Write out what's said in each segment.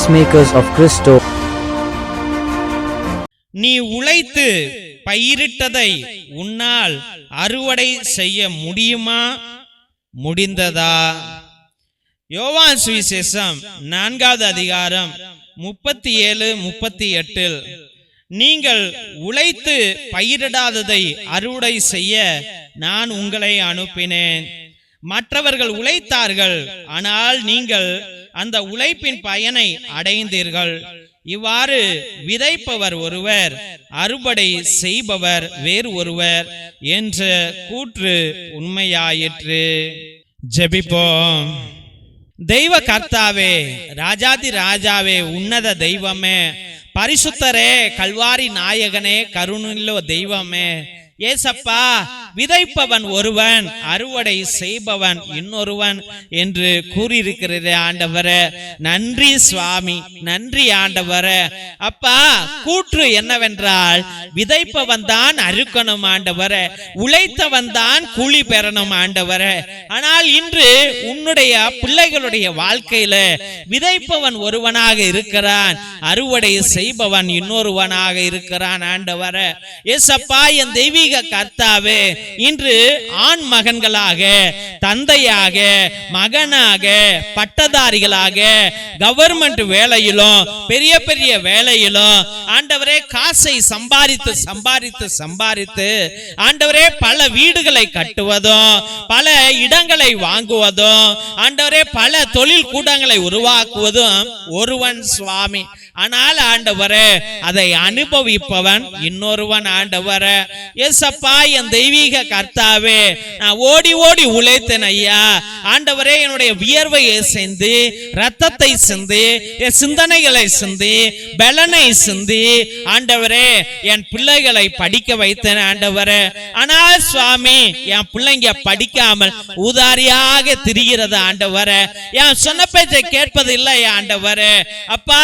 Peacemakers of Christo. நீ உழைத்து பயிரிட்டதை உன்னால் அறுவடை செய்ய முடியுமா? முடிந்ததா? யோவான் சுவிசேஷம் 4வது அதிகாரம் 37-38 நீங்கள் உழைத்து பயிரிடாததை அறுவடை செய்ய நான் உங்களை அனுப்பினேன். மற்றவர்கள் உழைத்தார்கள், ஆனால் நீங்கள் அந்த உழைப்பின் பயனை அடைந்தீர்கள். இவ்வாறு விதைப்பவர் ஒருவர், அறுவடை செய்பவர் வேறு ஒருவர் என்ற கூற்று உண்மையாயிற்று. ஜெபிப்போம். தெய்வ கர்த்தாவே, ராஜாதி ராஜாவே, உன்னத தெய்வமே, பரிசுத்தரே, கல்வாரி நாயகனே, கருணையுள்ள தெய்வமே, ஏசப்பா, விதைப்பவன் ஒருவன், அறுவடை செய்பவன் இன்னொருவன் என்று கூறியிருக்கிறீரே ஆண்டவரே. நன்றி சுவாமி, நன்றி ஆண்டவரே. அப்பா, கூற்று என்னவென்றால் விதைப்பவன் தான் அறுக்கணும் ஆண்டவரே, உழைத்தவன் தான் கூலி பெறணும் ஆண்டவரே. ஆனால் இன்று உன்னுடைய பிள்ளைகளுடைய வாழ்க்கையில விதைப்பவன் ஒருவனாக இருக்கிறான், அறுவடை செய்பவன் இன்னொருவனாக இருக்கிறான் ஆண்டவரே. ஏசப்பா, என் தெய்வீக கர்த்தாவே, இன்று ஆண் மகன்களாக, தந்தையாக, மகனாக, பட்டதாரிகளாக, கவர்மெண்ட் வேலையிலும் பெரிய பெரிய வேலையிலும் ஆண்டவரே காசை சம்பாதித்து சம்பாதித்து சம்பாதித்து ஆண்டவரே பல வீடுகளை கட்டுவதும், பல இடங்களை வாங்குவதும், ஆண்டவரே பல தொழில் கூடங்களை உருவாக்குவதும் ஒருவன் சுவாமி. ஆனால் ஆண்டவரே அதை அனுபவிப்பவன் இன்னொருவன் ஆண்டவரே. ஏசப்பா, என் தெய்வீக கர்த்தாவே, நான் ஓடி ஓடி உழைத்தேன் ஐயா ஆண்டவரே. என்னுடைய வியர்வையை சிந்தி, ரத்தத்தை சிந்தி, என் சிந்தனைகளை சிந்தி, பலனை சிந்தி ஆண்டவரே என் பிள்ளைகளை படிக்க வைத்தேன் ஆண்டவரே. ஆனால் சுவாமி, என் பிள்ளைங்க படிக்காமல் ஊதாரியாக திரிகிறது ஆண்டவரே. என் சொன்ன பேச்சை கேட்பது இல்லை ஆண்டவரே. அப்பா,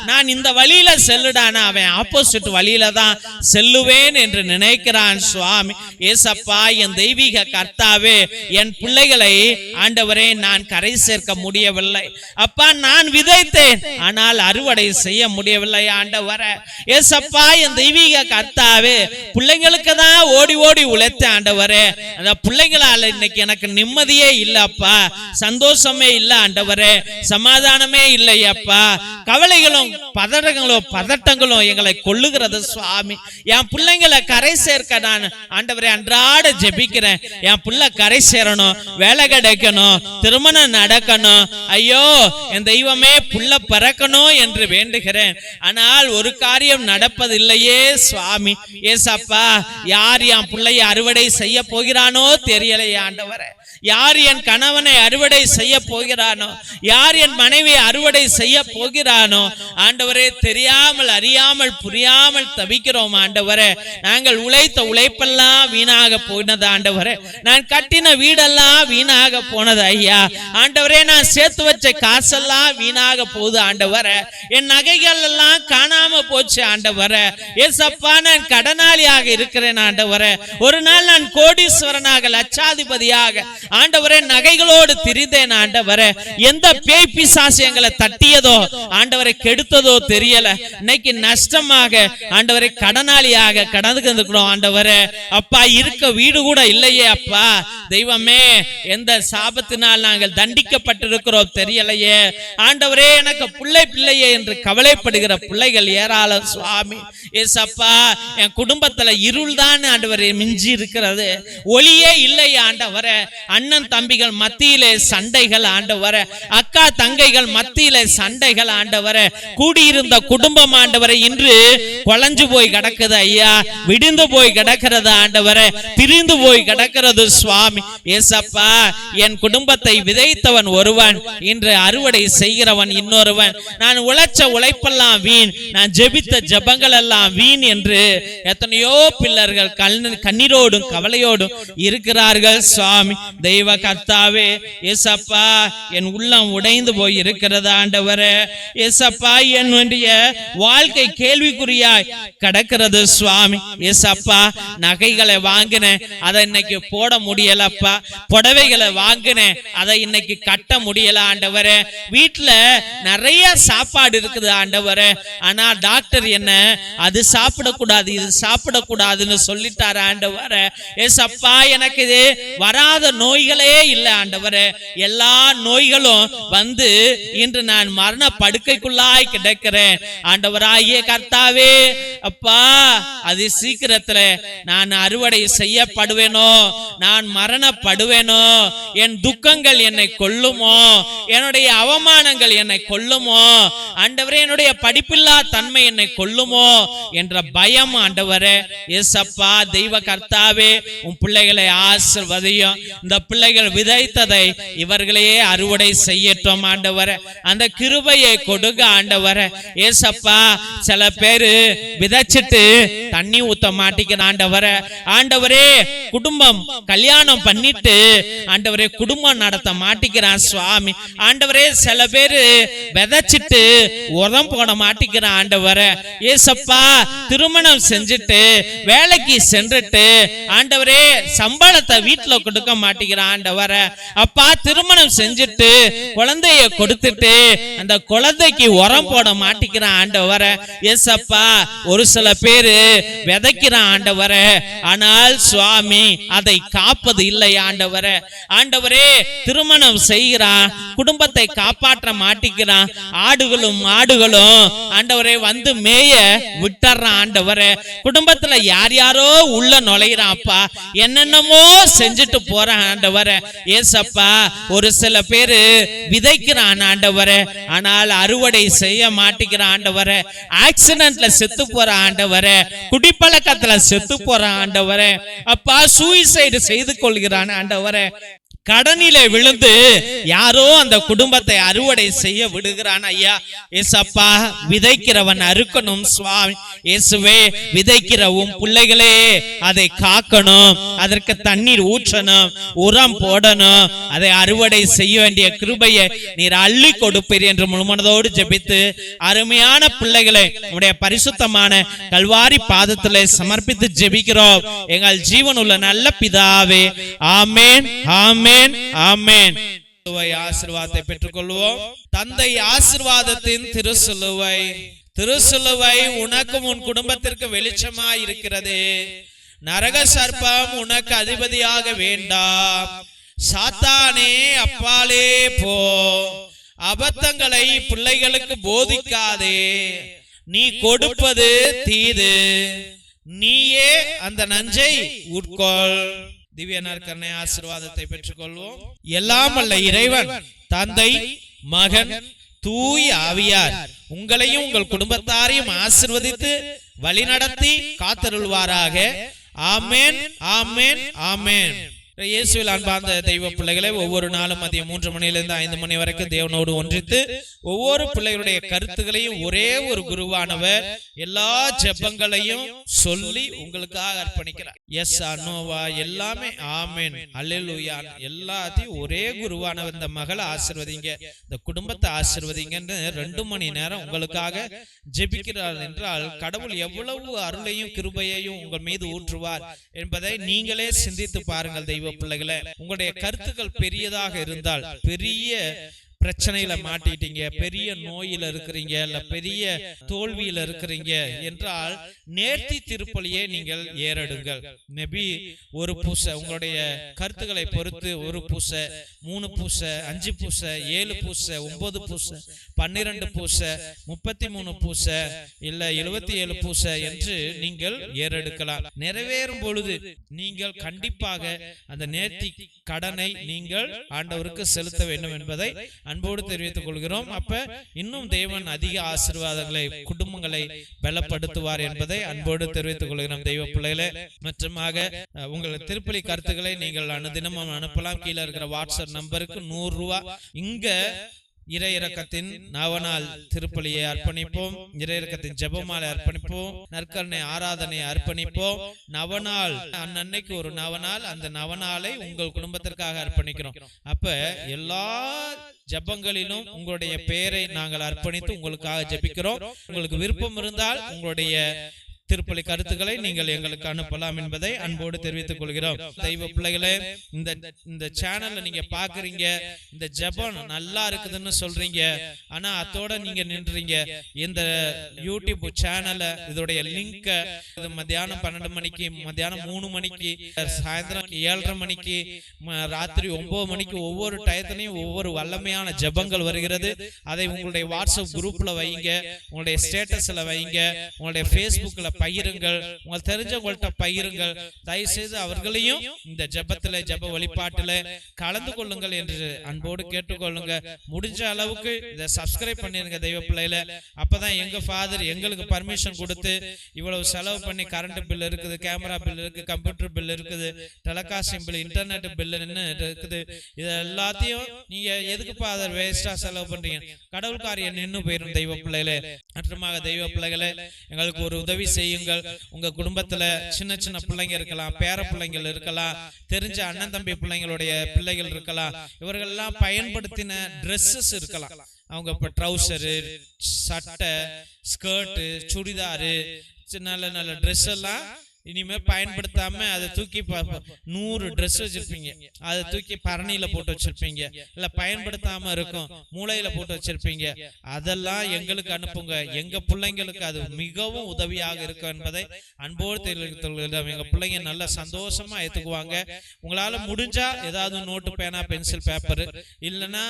நான் இந்த வழியில செல்லுடானா அவன் ஆப்போசிட் வழியில தான் செல்லுவேன் என்று நினைக்கிறான் சுவாமி. ஏசப்பா, என் தெய்வீக கர்த்தாவே, என் பிள்ளைகளை ஆண்டவரே நான் கரை சேர்க்க முடியவில்லை அப்பா. நான் விதைத்தேன், ஆனால் அறுவடை செய்ய முடியவில்லை ஆண்டவரே. ஏசப்பா, என் தெய்வீக கர்த்தாவே, பிள்ளைங்களுக்கு தான் ஓடி ஓடி உழைத்தேன் ஆண்டவரே. அந்த பிள்ளைங்களால இன்னைக்கு எனக்கு நிம்மதியே இல்லப்பா, சந்தோஷமே இல்லை ஆண்டவரே, சமாதானமே இல்லை அப்பா. கவலைகளும் பதட்டங்களும் எங்களை கொள்ளுகிறது சுவாமி. என் பிள்ளைங்களை கரை சேர்க்க நான் ஆண்டவரே அன்றாட ஜெபிக்கிறேன். என் பிள்ளை கரை சேரணும், வேலை கிடைக்கணும், திருமணம் நடக்கணும், ஐயோ என் தெய்வமே புள்ள பிறக்கணும் என்று வேண்டுகிறேன். ஆனால் ஒரு காரியம் நடப்பதில்லையே சுவாமி. ஏசப்பா, யார் என் பிள்ளையை அறுவடை செய்ய போகிறானோ தெரியலையே ஆண்டவரே. யார் என் கணவனை அறுவடை செய்ய போகிறானோ, யார் என் மனைவியை அறுவடை செய்ய போகிறானோ ஆண்டவரே, தெரியாமல் அறியாமல் புரியாமல் தவிக்கிறோம் ஆண்டவரே. நாங்கள் உழைத்த உழைப்பெல்லாம் வீணாக போனது ஆண்டவரே. நான் கட்டின வீடெல்லாம் வீணாக போனது ஐயா ஆண்டவரே. நான் சேர்த்து வச்ச காசெல்லாம் வீணாக போகுது ஆண்டவரே. என் நகைகள் எல்லாம் காணாம போச்சு ஆண்டவரே. ஏசப்பா, நான் கடனாளியாக இருக்கிறேன் ஆண்டவரே. ஒரு நாள் நான் கோடீஸ்வரனாக, லட்சாதிபதியாக ஆண்டவரே நகைகளோடு திரிந்தேன் ஆண்டவரே. எந்த பேய் பிசாசு எங்களை தட்டியதோ ஆண்டவரை கெடுத்ததோ தெரியல. இன்னைக்கு நஷ்டமாக ஆண்டவரை கடனாளியாக கடந்துக்கிறோம் ஆண்டவரே. அப்பா, இருக்க வீடு கூட இல்லையே அப்பா. தெய்வமே, எந்த சாபத்தினால் நாங்கள் தண்டிக்கப்பட்டிருக்கிறோம் தெரியலையே ஆண்டவரே. எனக்கு பிள்ளையே என்று கவலைப்படுகிற பிள்ளைகள் ஏராளம் சுவாமி. ஏசப்பா, என் குடும்பத்துல இருள் தான் ஆண்டவரே மிஞ்சி இருக்கிறது, ஒளியே இல்லை ஆண்டவரே. அண்ணன் தம்பிகள் மத்தியிலே சண்டைகள் ஆண்டவரே, அக்கா தங்கைகள் மத்தியிலே சண்டைகள் ஆண்டவரே. கூடியிருந்த குடும்பம் ஆண்டவரை இன்று குழஞ்சு போய் கிடக்குது ஐயா, விடிந்து போய் கிடக்கிறது ஆண்டவரே, பிரிந்து போய் கிடக்கிறது சுவாமி. ஏசப்பா, என் குடும்பத்தை விதைத்தவன் ஒருவன், இன்று அறுவடை செய்கிறவன் இன்னொருவன். நான் உழைச்ச உழைப்பெல்லாம் வீண், நான் ஜெபித்த ஜெபங்கள் எல்லாம் வீண் என்று எத்தனையோ பிள்ளர்கள் கண்ணீரோடும் கவலையோடும் இருக்கிறார்கள் சுவாமி. தெய்வ கர்த்தாவே, ஏசப்பா, என் உள்ளம் உடைந்து போய் இருக்கிறது ஆண்டவரே. ஏசப்பா, என்னுடைய வாழ்க்கை கேள்விக்குறியாய் கிடக்கிறது சுவாமி. ஏசப்பா, நகைகளை வாங்கினேன், அதை இன்னைக்கு போட முடியலப்பா. புடவைகளை வாங்கினேன், அதை இன்னைக்கு கட்ட முடியல ஆண்டவரே. வீட்டுல நிறைய சாப்பாடு இருக்குது ஆண்டவரே, ஆனா டாக்டர் என்ன அது சாப்பிடக்கூடாது இது சாப்பிடக்கூடாதுன்னு சொல்லிட்டாரு ஆண்டவரே. ஏசப்பா, எனக்கு இது வராத நோய்களே இல்லை ஆண்டவரே. எல்லா நோய்களும் வந்து இன்று நான் மரண படுக்கைக்குள்ளாய் கிடக்கிறேன் ஆண்டவராகிய கர்த்தாவே. அப்பா, அது சீக்கிரத்துல நான் அறுவடை செய்யப்படுவேனோ, நான் மரணப்படுவேனோ, என் துக்கங்கள் என்னை கொல்லுமோ, என்னுடைய அவமானங்கள் என்னை கொல்லுமோ ஆண்டவரே, என்னுடைய படிப்பில்லா தன்மை என்னை கொல்லுமோ என்ற பயம் ஆண்டவரே. ஏசப்பா, தெய்வ கர்த்தாவே, உன் பிள்ளைகளை ஆசீர்வதியும். இந்த பிள்ளைகள் விதைத்ததை இவர்களே அறுவடை செய்யட்டும் ஆண்டவரே. அந்த கிருபையை கொடுங்க ஆண்டவரே. ஏசப்பா, சில பேரு விதைச்சிட்டு தண்ணி ஊத்த மாட்டேங்கிற ஆண்டவரே. ஆண்டவரே, குடும்பம் கல்யாணம் பண்ணிட்டு ஆண்டவரே குடும்பம் நடத்த மாட்டேங்கிறான் சுவாமி. ஆண்டவரே, சில பேரு விதைச்சிட்டு உரம் போட மாட்டேங்கிறான் ஆண்டவரே. ஏசப்பா, திருமணம் செஞ்சுட்டு வேலைக்கு சென்றுட்டு ஆண்டவரே சம்பளத்தை வீட்டுல கொடுக்க மாட்டேங்கிறான் ஆண்டவரே. அப்பா, திருமணம் செஞ்சுட்டு குழந்தைய கொடுத்துட்டு அந்த குழந்தைக்கு உரம் போட மாட்டேங்கிறான் ஆண்டவரே. ஏசப்பா, ஒரு சில பேரு விதைக்கிறான் ஆண்டவரே, ஆனால் சுவாமி அதை காப்பது இல்லை ஆண்டவரே. ஆண்டவரே, திருமணம் செய்கிறான், குடும்பத்தை காப்பாற்ற மாட்டேங்கிறான். ஆடுகளும் மாடுகளும் ஆண்டவரே வந்து மேய விட்டுறான் ஆண்டவரே. குடும்பத்துல யார் யாரோ உள்ள நுழைகிறான் அப்பா, என்னென்னமோ செஞ்சுட்டு போறான் ஆண்டவரே. ஏசப்பா, ஒரு சில பேரு விதைக்கிறான் ஆண்டவரே, ஆனால் அறுவடை செய்ய மாட்டேங்கிறான் ஆண்டவரே. ஆக்சிடென்ட்ல செத்து போற ஆண்டவரே, குடிப்பழக்கத்துல செத்து போற ஆண்டவரே. அப்பா, சூசைடு செய்து கொள்கிறான் ஆண்டவரே. கடனிலே விழுந்து யாரோ அந்த குடும்பத்தை அறுவடை செய்ய விடுகிறான் ஐயா. ஏசப்பா, விதைக்கிறவன் அறுக்கணும் சுவாமி. இயேசுவே, விதைக்கிறவும் பிள்ளைகளே அதை காக்கணும், அதற்கு தண்ணீர் ஊற்றணும், உரம் போடணும், அதை அறுவடை செய்ய வேண்டிய கிருபையை நீர் அள்ளி கொடுப்பீர் என்று முழுமனதோடு ஜெபித்து அருமையான பிள்ளைகளை உடைய பரிசுத்தமான கல்வாரி பாதத்திலே சமர்ப்பித்து ஜெபிக்கிறோம் எங்கள் ஜீவனுள்ள நல்ல பிதாவே. ஆமேன், ஆமேன், ஆமேன். ஆசீர்வாதத்தை பெற்றுக்கொள்வோம். தந்தை ஆசீர்வாதத்தின் திருசிலுவை, திருசிலுவை உனக்கும் உன் குடும்பத்திற்கு வெளிச்சமாய் இருக்கிறது. நரக சர்ப்பம் உனக்கு அதிபதியாக வேண்டாம். சாத்தானே, அப்பாலே போ. அபத்தங்களை பிள்ளைகளுக்கு போதிக்காதே. நீ கொடுப்பது தீது, நீயே அந்த நஞ்சை உட்கொள். திவ்ய நற்கருணை ஆசீர்வாதத்தை பெற்றுக்கொள்வோம். எல்லாம் வல்ல இறைவன் தந்தை, மகன், தூய ஆவியார் உங்களையும் உங்கள் குடும்பத்தாரையும் ஆசீர்வதித்து வழிநடத்தி காத்தருள்வாராக. ஆமேன், ஆமேன், ஆமேன். இயேசுவில் அன்பார்ந்த தெய்வ பிள்ளைகளை, ஒவ்வொரு நாளும் மதியம் 3 மணியிலிருந்து 5 மணி வரைக்கும் தேவனோடு ஒன்றித்து ஒவ்வொரு பிள்ளைகளுடைய கருத்துக்களையும் ஒரே ஒரு குருவானவர் எல்லா ஜெபங்களையும் சொல்லி உங்களுக்காக அர்ப்பணிக்கிறார். எஸ் அனோவா எல்லாமே ஆமேன், அல்லேலூயா, எல்லாத்தையும் ஒரே குருவானவர் இந்த மகளை ஆசீர்வதிங்க, இந்த குடும்பத்தை ஆசீர்வதிங்கன்னு 2 மணி நேரம் உங்களுக்காக ஜெபிக்கிறார் என்றால் கடவுள் எவ்வளவு அருளையும் கிருபையையும் உங்கள் மீது ஊற்றுவார் என்பதை நீங்களே சிந்தித்து பாருங்கள். தெய்வ பிள்ளைகளே, உங்களுடைய கருத்துக்கள் பெரியதாக இருந்தால், பெரிய பிரச்சனையில மாட்டிட்டீங்க, பெரிய நோயில இருக்கிறீங்க, இல்ல பெரிய தோல்வியில இருக்கிறீங்க என்றால் நேர்த்தி திருப்பலியே நீங்கள் ஏறெடுங்கள். மேபி ஒரு பூசை, உங்களுடைய கருத்துக்களை பொறுத்து 1 பூசை, 3 பூசை, 5 பூசை, 7 பூசை, 9 பூசை, 12 பூசை, 33 பூசை, இல்ல 77 பூசை என்று நீங்கள் ஏறெடுக்கலாம். நிறைவேறும் பொழுது நீங்கள் கண்டிப்பாக அந்த நேர்த்தி கடனை நீங்கள் ஆண்டவருக்கு செலுத்த வேண்டும் என்பதை அன்போடு தெரிவித்துக் கொள்கிறோம். அப்ப இன்னும் தேவன் அதிக ஆசீர்வாதங்களை, குடும்பங்களை பலப்படுத்துவார் என்பதை அன்போடு தெரிவித்துக் கொள்கிறோம். தெய்வ பிள்ளைகளே, மற்றுமாக உங்கள் திருப்பலி கருத்துக்களை நீங்கள் அனுதினமும் அனுப்பலாம். கீழே இருக்கிற வாட்ஸ்அப் நம்பருக்கு 100 ரூபாய். இங்க இறையிறக்கத்தின் நவநாள் திருப்பலியை அர்ப்பணிப்போம். இறையிறக்கத்தின் ஜெபமாலை அர்ப்பணிப்போம். நற்கருணை ஆராதனை அர்ப்பணிப்போம். நவநாள் அன்னைக்கு ஒரு நவநாள், அந்த நவநாளை உங்கள் குடும்பத்திற்காக அர்ப்பணிக்கிறோம். அப்ப எல்லா ஜெபங்களிலும் உங்களுடைய பெயரை நாங்கள் அர்ப்பணித்து உங்களுக்காக ஜெபிக்கிறோம். உங்களுக்கு விருப்பம் இருந்தால் உங்களுடைய திருப்பலி கருத்துக்களை நீங்கள் எங்களுக்கு அனுப்பலாம் என்பதை அன்போடு தெரிவித்துக் கொள்கிறோம். தெய்வ பிள்ளைகளே, இந்த சேனல்ல நீங்க பாக்குறீங்க, இந்த ஜெபம் நல்லா இருக்குதுன்னு சொல்றீங்க, ஆனா அதோட நீங்க நின்றீங்க. இந்த யூடியூப் சேனல்ல இதோடைய லிங்க் மத்தியானம் 12 மணிக்கு, மத்தியானம் 3 மணிக்கு, சாயந்தரம் 7:30 மணிக்கு, ராத்திரி 9 மணிக்கு, ஒவ்வொரு டயத்திலையும் ஒவ்வொரு வல்லமையான ஜெபங்கள் வருகிறது. அதை உங்களுடைய வாட்ஸ்அப் குரூப்ல வைங்க, உங்களுடைய ஸ்டேட்டஸ்ல வைங்க, உங்களுடைய ஃபேஸ்புக்ல பகிருங்கள், உங்களுக்கு தெரிஞ்சவங்கள்ட்ட பகிருங்கள். தயவு செய்து அவர்களையும் இந்த ஜெபத்துல, ஜெப வழிபாட்டுல கலந்து கொள்ளுங்கள் என்று அன்போடு கேட்டுக்கொள்ளுங்க. முடிஞ்ச அளவுக்கு இதை சப்ஸ்கிரைப் பண்ணிருங்க தெய்வ பிள்ளையில. அப்பதான் எங்க ஃபாதர் எங்களுக்கு பர்மிஷன் கொடுத்து இவ்வளவு செலவு பண்ணி, கரண்ட் பில் இருக்குது, கேமரா பில் இருக்கு, கம்ப்யூட்டர் பில் இருக்குது, டெலிகாஸ்டிங் பில், இன்டர்நெட் பில் இருக்குது. இது எல்லாத்தையும் நீங்க எதுக்கு ஃபாதர் வேஸ்டா செலவு பண்றீங்க? கடவுள் காரியம் நின்று போயிடும் தெய்வ பிள்ளைகளே. மற்றும் தெய்வ பிள்ளைகளே, எங்களுக்கு ஒரு உதவி செய்யுங்கள். உங்க குடும்பத்துல சின்ன சின்ன பிள்ளைங்க இருக்கலாம், பேர பிள்ளைங்கள் இருக்கலாம், தெரிஞ்ச அண்ணன் தம்பி பிள்ளைங்களுடைய பிள்ளைகள் இருக்கலாம். இவர்கள் எல்லாம் பயன்படுத்தின ட்ரெஸ்ஸஸ் இருக்கலாம். அவங்க இப்ப ட்ரௌசரு, சட்டை, ஸ்கர்ட், சுடிதாரு, நல்ல நல்ல ட்ரெஸ் எல்லாம் இனிமே பயன்படுத்தாம அதை தூக்கி 100 ட்ரெஸ் வச்சிருப்பீங்க, அதை தூக்கி பரணியில போட்டு வச்சிருப்பீங்க, இல்ல பயன்படுத்தாம இருக்கும் மூளையில போட்டு வச்சிருப்பீங்க. அதெல்லாம் எங்களுக்கு அனுப்புங்க. எங்க பிள்ளைங்களுக்கு அது மிகவும் உதவியாக இருக்கும் என்பதை அன்போடு தெரிவித்துள்ளோம். எங்க பிள்ளைங்க நல்ல சந்தோஷமா ஏத்துக்குவாங்க. உங்களால முடிஞ்சா ஏதாவது நோட்டு, பேனா, பென்சில், பேப்பர், இல்லைன்னா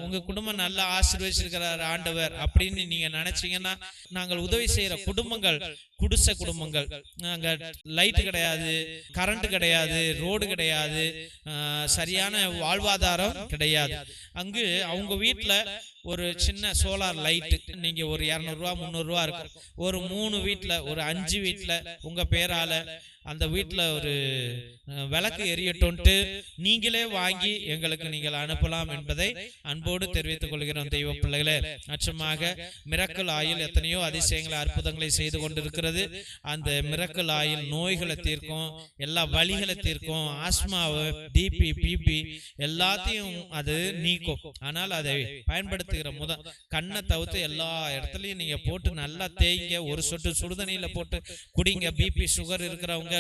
உங்க குடும்பம் நல்லா ஆசீர்வதிச்சிருக்கிறார் ஆண்டவர் அப்படின்னு நீங்க நினைச்சீங்கன்னா, நாங்கள் உதவி செய்யற குடும்பங்கள் குடிசை குடும்பங்கள், அங்க லைட் கிடையாது, கரண்ட் கிடையாது, ரோடு கிடையாது, சரியான வாழ்வாதாரம் கிடையாது. அங்கு அவங்க வீட்டுல ஒரு சின்ன சோலார் லைட் நீங்க ஒரு 200 ரூபா 300 ரூபா இருக்கும். ஒரு 3 வீட்டுல, ஒரு 5 வீட்டுல உங்க பேரால அந்த வீட்டுல ஒரு விளக்கு எரியட்டும்ட்டு நீங்களே வாங்கி எங்களுக்கு நீங்கள் அனுப்பலாம் என்பதை அன்போடு தெரிவித்துக் கொள்கிறோம் தெய்வ பிள்ளைகளே. அச்சமாக மிரக்கல் ஆயில் எத்தனையோ அதிசயங்களை, அற்புதங்களை செய்து கொண்டிருக்கிறது. அந்த மிரக்கல் ஆயில் நோய்களை தீர்க்கும், எல்லா வலிகளை தீர்க்கும், ஆஸ்மா, டிபி, பிபி எல்லாத்தையும் அது நீக்கும். ஆனால் அதை பயன்படுத்துகிற கண்ணை தவிர்த்து எல்லா இடத்துலயும் நீங்க போட்டு நல்லா தேய்ங்க. ஒரு சொட்டு சுடுதண்ணியில போட்டு குடிங்க. பிபி, சுகர் இருக்கிறவங்க,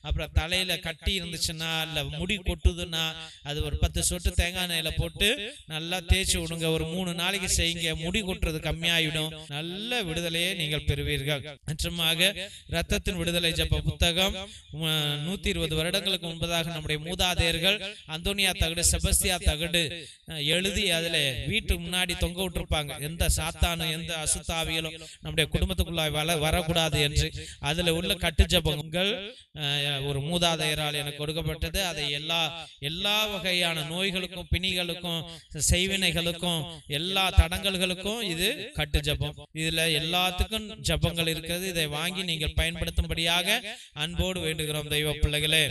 அப்புறம் தலையில கட்டி இருந்துச்சுன்னா, இல்ல முடி கொட்டுதுன்னா, அது ஒரு 10 சொட்டு தேங்காய் எண்ணெயில போட்டு நல்லா தேய்ச்சி விடுங்க. ஒரு 3 நாளைக்கு செய்யுங்க. முடி கொட்டுறது கம்மியாயிடும். நல்ல விடுதலையை நீங்கள் பெறுவீர்கள். நிச்சயமாக இரத்தத்தின் விடுதலை ஜெப புத்தகம் 120 வருடங்களுக்கு முன்பதாக நம்முடைய மூதாதையர்கள் அந்தோனியா தகடு, செபஸ்தியா தகடு எழுதி அதுல வீட்டு முன்னாடி தொங்க விட்டுருப்பாங்க. எந்த சாத்தானும் எந்த அசுத்தாவிகளும் நம்முடைய குடும்பத்துக்குள்ள வரக்கூடாது என்று. அதுல உள்ள கட்டு ஜெபங்கள் ஒரு மூதாதையரால் எனக்கு கொடுக்கப்பட்டது. அதை எல்லா வகையான நோய்களுக்கும், பிணிகளுக்கும், செய்வினைகளுக்கும், எல்லா தடங்கல்களுக்கும் இது கட்டு ஜெபம். இதுல எல்லாத்துக்கும் ஜெபங்கள் இருக்கிறது. இதை வாங்கி நீங்கள் பயன்படுத்தும்படியாக அன்போடு வேண்டுகிறோம் தெய்வ பிள்ளைகளே.